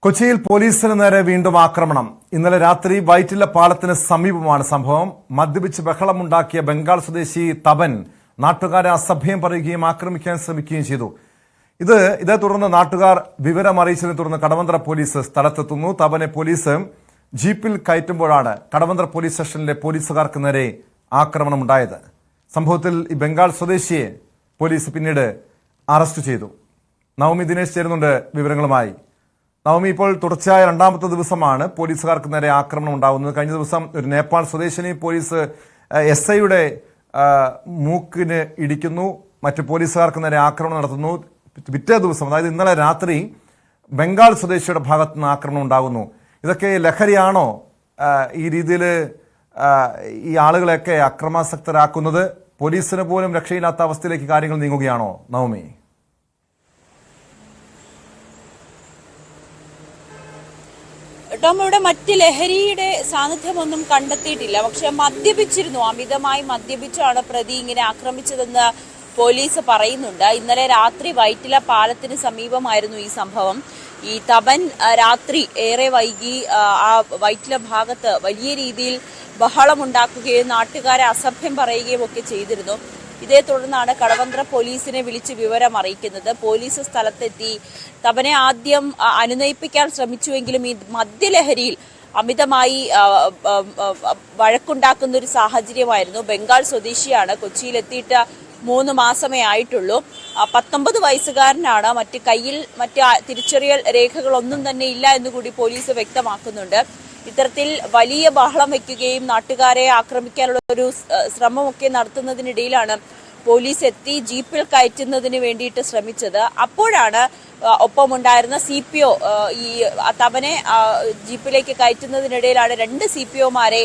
കൊച്ചിയിൽ പോലീസിന് നേരെ വീണ്ടും ആക്രമണം. ഇന്നലെ രാത്രി വൈറ്റില പാലത്തിന് സമീപമാണ് സംഭവം. മദ്യപിച്ച് ബഹളമുണ്ടാക്കിയ ബംഗാൾ സ്വദേശി തപൻ നാട്ടുകാരെ അസഭ്യം പറയുകയും ആക്രമിക്കാൻ ശ്രമിക്കുകയും ചെയ്തു. ഇതേ തുടർന്ന് നാട്ടുകാർ വിവരം അറിയിച്ചതിനെ തുടർന്ന് കടവന്ത്ര പോലീസ് സ്ഥലത്തെത്തുന്നു. തപനെ പോലീസ് ജീപ്പിൽ കയറ്റുമ്പോഴാണ് കടവന്ത്ര പോലീസ് സ്റ്റേഷനിലെ പോലീസുകാർക്ക് നേരെ ആക്രമണമുണ്ടായത്. സംഭവത്തിൽ ഈ ബംഗാൾ സ്വദേശിയെ പോലീസ് പിന്നീട് അറസ്റ്റ് ചെയ്തു. നവമി ദിനേശ് ചേരുന്നുണ്ട് വിവരങ്ങളുമായി. നവമി, ഇപ്പോൾ തുടർച്ചയായ രണ്ടാമത്തെ ദിവസമാണ് പോലീസുകാർക്ക് നേരെ ആക്രമണം ഉണ്ടാകുന്നത്. കഴിഞ്ഞ ദിവസം ഒരു നേപ്പാൾ സ്വദേശിനി പോലീസ് SIയുടെ മൂക്കിന് ഇടിക്കുന്നു, മറ്റു പോലീസുകാർക്ക് നേരെ ആക്രമണം നടത്തുന്നു. പിറ്റേ ദിവസം, അതായത് ഇന്നലെ രാത്രി ബംഗാൾ സ്വദേശിയുടെ ഭാഗത്തു നിന്ന് ആക്രമണം ഉണ്ടാകുന്നു. ഇതൊക്കെ ലഹരിയാണോ ഈ രീതിയിൽ ഈ ആളുകളെയൊക്കെ അക്രമാസക്തരാക്കുന്നത്? പോലീസിന് പോലും രക്ഷയില്ലാത്ത അവസ്ഥയിലേക്ക് കാര്യങ്ങൾ നീങ്ങുകയാണോ നവമി? ഇവിടെ മറ്റ് ലഹരിയുടെ സാന്നിധ്യമൊന്നും കണ്ടെത്തിയിട്ടില്ല. പക്ഷെ മദ്യപിച്ചിരുന്നു, അമിതമായി മദ്യപിച്ചാണ് പ്രതി ഇങ്ങനെ ആക്രമിച്ചതെന്ന് പോലീസ് പറയുന്നുണ്ട്. ഇന്നലെ രാത്രി വൈറ്റില പാലത്തിന് സമീപമായിരുന്നു ഈ സംഭവം. ഈ തപൻ രാത്രി ഏറെ വൈകി ആ വൈറ്റില ഭാഗത്ത് വലിയ രീതിയിൽ ബഹളമുണ്ടാക്കുകയും നാട്ടുകാരെ അസഭ്യം പറയുകയും ഒക്കെ ചെയ്തിരുന്നു. ഇതേ തുടർന്നാണ് കടവന്ത്ര പോലീസിനെ വിളിച്ച് വിവരം അറിയിക്കുന്നത്. പോലീസ് സ്ഥലത്തെത്തി തപനെ ആദ്യം അനുനയിപ്പിക്കാൻ ശ്രമിച്ചുവെങ്കിലും ഈ മദ്യലഹരിയിൽ അമിതമായി വഴക്കുണ്ടാക്കുന്ന ഒരു സാഹചര്യമായിരുന്നു. ബംഗാൾ സ്വദേശിയാണ്, കൊച്ചിയിലെത്തിയിട്ട് 3 മാസമേ ആയിട്ടുള്ളൂ. 19 വയസ്സുകാരനാണ്. മറ്റ് തിരിച്ചറിയൽ രേഖകളൊന്നും തന്നെ ഇല്ല എന്നുകൂടി പോലീസ് വ്യക്തമാക്കുന്നുണ്ട്. ഇത്തരത്തിൽ വലിയ ബഹളം വയ്ക്കുകയും നാട്ടുകാരെ ആക്രമിക്കാനുള്ള ഒരു ശ്രമമൊക്കെ നടത്തുന്നതിനിടയിലാണ് പോലീസ് എത്തി ജീപ്പിൽ കയറ്റുന്നതിന് വേണ്ടിയിട്ട് ശ്രമിച്ചത്. അപ്പോഴാണ് ഒപ്പമുണ്ടായിരുന്ന CPO ഈ തപനെ ജീപ്പിലേക്ക് കയറ്റുന്നതിനിടയിലാണ് 2 CPOമാരെ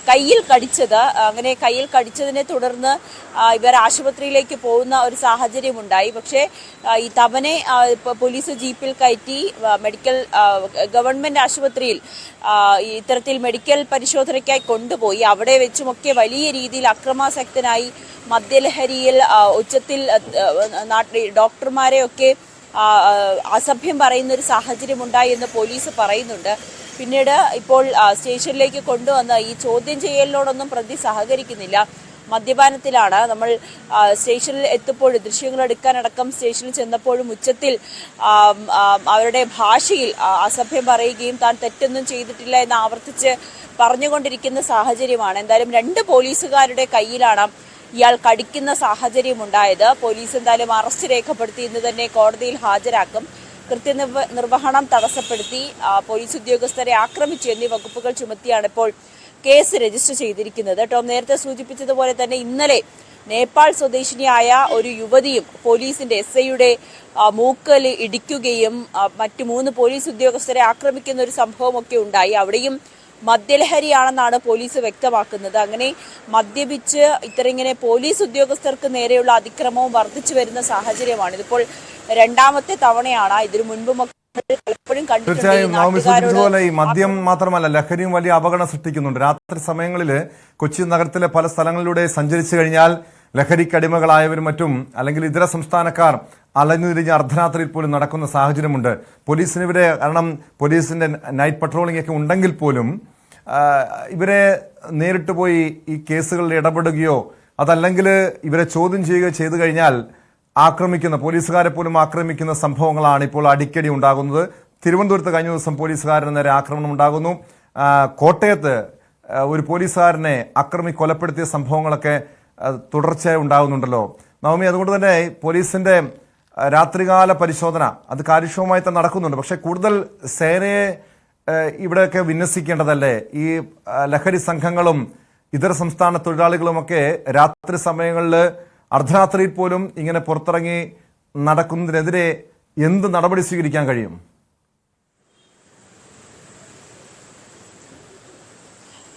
കയ്യിൽ കടിച്ചത്. അങ്ങനെ കയ്യിൽ കടിച്ചതിനെ തുടർന്ന് ഇവർ ആശുപത്രിയിലേക്ക് പോകുന്ന ഒരു സാഹചര്യം ഉണ്ടായി. പക്ഷേ ഈ തപനെ പോലീസ് ജീപ്പിൽ കയറ്റി ഗവൺമെന്റ് ആശുപത്രിയിൽ ഇത്തരത്തിൽ മെഡിക്കൽ പരിശോധനയ്ക്കായി കൊണ്ടുപോയി. അവിടെ വെച്ചുമൊക്കെ വലിയ രീതിയിൽ അക്രമാസക്തനായി മദ്യലഹരിയിൽ ഉച്ചത്തിൽ ഡോക്ടർമാരെയൊക്കെ അസഭ്യം പറയുന്ന ഒരു സാഹചര്യം ഉണ്ടായി എന്ന് പോലീസ് പറയുന്നുണ്ട്. പിന്നീട് ഇപ്പോൾ സ്റ്റേഷനിലേക്ക് കൊണ്ടുവന്ന് ഈ ചോദ്യം ചെയ്യലിനോടൊന്നും പ്രതി സഹകരിക്കുന്നില്ല, മദ്യപാനത്തിലാണ്. നമ്മൾ സ്റ്റേഷനിൽ എത്തുമ്പോഴും ദൃശ്യങ്ങൾ എടുക്കാനടക്കം സ്റ്റേഷനിൽ ചെന്നപ്പോഴും ഉച്ചത്തിൽ അവരുടെ ഭാഷയിൽ അസഭ്യം പറയുകയും താൻ തെറ്റൊന്നും ചെയ്തിട്ടില്ല എന്ന് ആവർത്തിച്ച് പറഞ്ഞുകൊണ്ടിരിക്കുന്ന സാഹചര്യമാണ്. എന്തായാലും 2 പോലീസുകാരുടെ കയ്യിലാണ് ഇയാൾ കടിക്കുന്ന സാഹചര്യം ഉണ്ടായത്. പോലീസ് എന്തായാലും അറസ്റ്റ് രേഖപ്പെടുത്തി ഇന്ന് തന്നെ കോടതിയിൽ ഹാജരാക്കും. കൃത്യനിർവഹണം തടസ്സപ്പെടുത്തി പോലീസ് ഉദ്യോഗസ്ഥരെ ആക്രമിച്ചു എന്നീ വകുപ്പുകൾ ചുമത്തിയാണ് ഇപ്പോൾ കേസ് രജിസ്റ്റർ ചെയ്തിരിക്കുന്നത്. ടോം നേരത്തെ സൂചിപ്പിച്ചതുപോലെ തന്നെ ഇന്നലെ നേപ്പാൾ സ്വദേശിനിയായ ഒരു യുവതിയും പോലീസിന്റെ SIയുടെ മൂക്കല് ഇടിക്കുകയും മറ്റു 3 പോലീസ് ഉദ്യോഗസ്ഥരെ ആക്രമിക്കുന്ന ഒരു സംഭവമൊക്കെ ഉണ്ടായി. അവിടെയും മദ്യലഹരിയാണെന്നാണ് പോലീസ് വ്യക്തമാക്കുന്നത്. അങ്ങനെ മദ്യപിച്ച് ഇങ്ങനെ പോലീസ് ഉദ്യോഗസ്ഥർക്ക് നേരെയുള്ള അതിക്രമവും വർദ്ധിച്ചു വരുന്ന സാഹചര്യമാണ്. ഇതിപ്പോൾ 2ാമത്തെ തവണയാണ്. ഇതിനു മുൻപും പലപ്പോഴും കണ്ടിട്ടുണ്ട്. ഈ മദ്യം മാത്രമല്ല, ലഹരിയും വലിയ അപകടം സൃഷ്ടിക്കുന്നുണ്ട്. രാത്രി സമയങ്ങളിൽ കൊച്ചി നഗരത്തിലെ പല സ്ഥലങ്ങളിലൂടെ സഞ്ചരിച്ചു കഴിഞ്ഞാൽ ലഹരിക്കടിമകളായവരും മറ്റും അല്ലെങ്കിൽ ഇതര സംസ്ഥാനക്കാർ അലഞ്ഞുതിരിഞ്ഞ് അർദ്ധരാത്രിയിൽ പോലും നടക്കുന്ന സാഹചര്യമുണ്ട്. പോലീസിനിവരെ, കാരണം പോലീസിന്റെ നൈറ്റ് പട്രോളിംഗ് ഒക്കെ ഉണ്ടെങ്കിൽ പോലും ഇവരെ നേരിട്ട് പോയി ഈ കേസുകളിൽ ഇടപെടുകയോ അതല്ലെങ്കിൽ ഇവരെ ചോദ്യം ചെയ്യുകയോ ചെയ്തു കഴിഞ്ഞാൽ ആക്രമിക്കുന്ന, പോലീസുകാരെ പോലും ആക്രമിക്കുന്ന സംഭവങ്ങളാണ് ഇപ്പോൾ അടിക്കടി ഉണ്ടാകുന്നത്. തിരുവനന്തപുരത്ത് കഴിഞ്ഞ ദിവസം പോലീസുകാരന് നേരെ ആക്രമണം ഉണ്ടാകുന്നു. കോട്ടയത്ത് ഒരു പോലീസുകാരനെ കൊലപ്പെടുത്തിയ സംഭവങ്ങളൊക്കെ തുടർച്ചയായി ഉണ്ടാകുന്നുണ്ടല്ലോ നവമി. അതുകൊണ്ട് തന്നെ പോലീസിന്റെ രാത്രികാല പരിശോധന അത് കാര്യക്ഷമമായി തന്നെ നടക്കുന്നുണ്ട്. പക്ഷെ കൂടുതൽ സേനയെ ഇവിടെയൊക്കെ വിന്യസിക്കേണ്ടതല്ലേ? ഈ ലഹരി സംഘങ്ങളും ഇതര സംസ്ഥാന തൊഴിലാളികളുമൊക്കെ രാത്രി സമയങ്ങളിൽ അർദ്ധരാത്രിയിൽ പോലും ഇങ്ങനെ പുറത്തിറങ്ങി നടക്കുന്നതിനെതിരെ എന്ത് നടപടി സ്വീകരിക്കാൻ കഴിയും?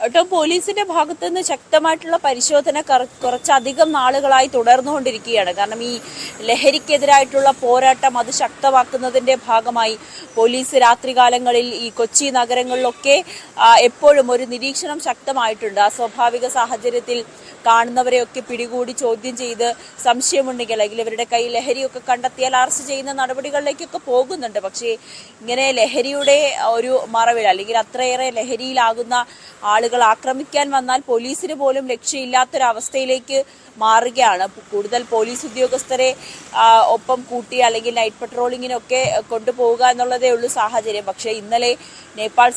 ഒട്ടും പോലീസിന്റെ ഭാഗത്തു നിന്ന് ശക്തമായിട്ടുള്ള പരിശോധന കുറച്ചധികം നാളുകളായി തുടർന്നുകൊണ്ടിരിക്കുകയാണ്. കാരണം ഈ ലഹരിക്കെതിരായിട്ടുള്ള പോരാട്ടം അത് ശക്തമാക്കുന്നതിന്റെ ഭാഗമായി പോലീസ് രാത്രികാലങ്ങളിൽ ഈ കൊച്ചി നഗരങ്ങളിലൊക്കെ എപ്പോഴും ഒരു നിരീക്ഷണം ശക്തമായിട്ടുണ്ട്. അസ്വാഭാവിക സാഹചര്യത്തിൽ കാണുന്നവരെയൊക്കെ പിടികൂടി ചോദ്യം ചെയ്ത് സംശയമുണ്ടെങ്കിൽ അല്ലെങ്കിൽ ഇവരുടെ കയ്യിൽ ലഹരിയൊക്കെ കണ്ടെത്തിയാൽ അറസ്റ്റ് ചെയ്യുന്ന നടപടികളിലേക്കൊക്കെ പോകുന്നുണ്ട്. പക്ഷേ ഇങ്ങനെ ലഹരിയുടെ ഒരു മറവിൽ അല്ലെങ്കിൽ അത്രയേറെ ലഹരിയിലാകുന്ന ആളുകൾ ആക്രമിക്കാൻ വന്നാൽ പോലീസിന് പോലും രക്ഷയില്ലാത്തൊരവസ്ഥയിലേക്ക് മാറുകയാണ്. കൂടുതൽ പോലീസ് ഉദ്യോഗസ്ഥരെ ഒപ്പം കൂട്ടി അല്ലെങ്കിൽ നൈറ്റ് പട്രോളിങ്ങിനൊക്കെ കൊണ്ടുപോവുക എന്നുള്ളതേ ഉള്ളൂ സാഹചര്യം. പക്ഷേ ഇന്നലെ നേപ്പാൾ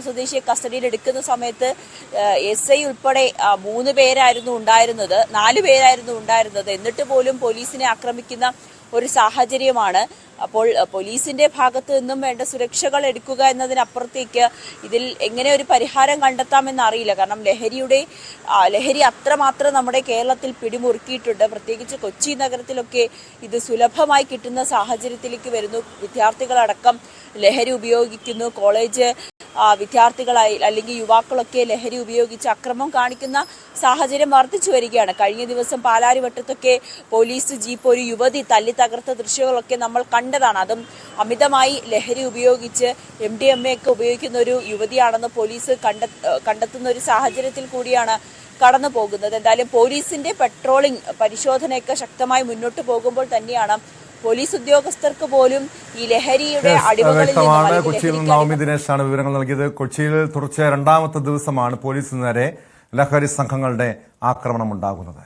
സ്വദേശിയെ കസ്റ്റഡിയിൽ എടുക്കുന്ന സമയത്ത് SI ഉൾപ്പെടെ 3 പേരായിരുന്നു ഉണ്ടായിരുന്നത്, 4 പേരായിരുന്നു ഉണ്ടായിരുന്നത്. എന്നിട്ട് പോലും പോലീസിനെ ആക്രമിക്കുന്ന ഒരു സാഹചര്യമാണ്. അപ്പോൾ പോലീസിന്റെ ഭാഗത്ത് നിന്നും വേണ്ട സുരക്ഷകൾ എടുക്കുക എന്നതിനപ്പുറത്തേക്ക് ഇതിൽ എങ്ങനെ ഒരു പരിഹാരം കണ്ടെത്താമെന്ന് അറിയില്ല. കാരണം ലഹരി അത്രമാത്രം നമ്മുടെ കേരളത്തിൽ പിടിമുറുക്കിയിട്ടുണ്ട്. പ്രത്യേകിച്ച് കൊച്ചി നഗരത്തിലൊക്കെ ഇത് സുലഭമായി കിട്ടുന്ന സാഹചര്യത്തിലേക്ക് വരുന്നു. വിദ്യാർത്ഥികളടക്കം ലഹരി ഉപയോഗിക്കുന്നു. കോളേജ് വിദ്യാർത്ഥികളായി അല്ലെങ്കിൽ യുവാക്കളൊക്കെ ലഹരി ഉപയോഗിച്ച് അക്രമം കാണിക്കുന്ന സാഹചര്യം വർദ്ധിച്ചു വരികയാണ്. കഴിഞ്ഞ ദിവസം പാലാരിവട്ടത്തൊക്കെ പോലീസ് ജീപ്പ് ഒരു യുവതി തല്ലി തകർത്ത ദൃശ്യങ്ങളൊക്കെ നമ്മൾ കണ്ടതാണ്. അതും അമിതമായി ലഹരി ഉപയോഗിച്ച് MDMA ഒക്കെ ഉപയോഗിക്കുന്ന ഒരു യുവതിയാണെന്ന് പോലീസ് കണ്ടെത്തുന്ന ഒരു സാഹചര്യത്തിൽ കൂടിയാണ് കടന്നു പോകുന്നത്. എന്തായാലും പോലീസിന്റെ പെട്രോളിംഗ് പരിശോധനയൊക്കെ ശക്തമായി മുന്നോട്ട് പോകുമ്പോൾ തന്നെയാണ് പോലീസ് ഉദ്യോഗസ്ഥർക്ക് പോലും ഈ ലഹരിയുടെ അടിമകളിൽ കൊച്ചിയിൽ നിന്ന് നവമി ദിനേശാണ് വിവരങ്ങൾ നൽകിയത്. കൊച്ചിയിൽ തുടർച്ചയായ 2ാമത്തെ ദിവസമാണ് പോലീസിന് നേരെ ലഹരി സംഘങ്ങളുടെ ആക്രമണം ഉണ്ടാകുന്നത്.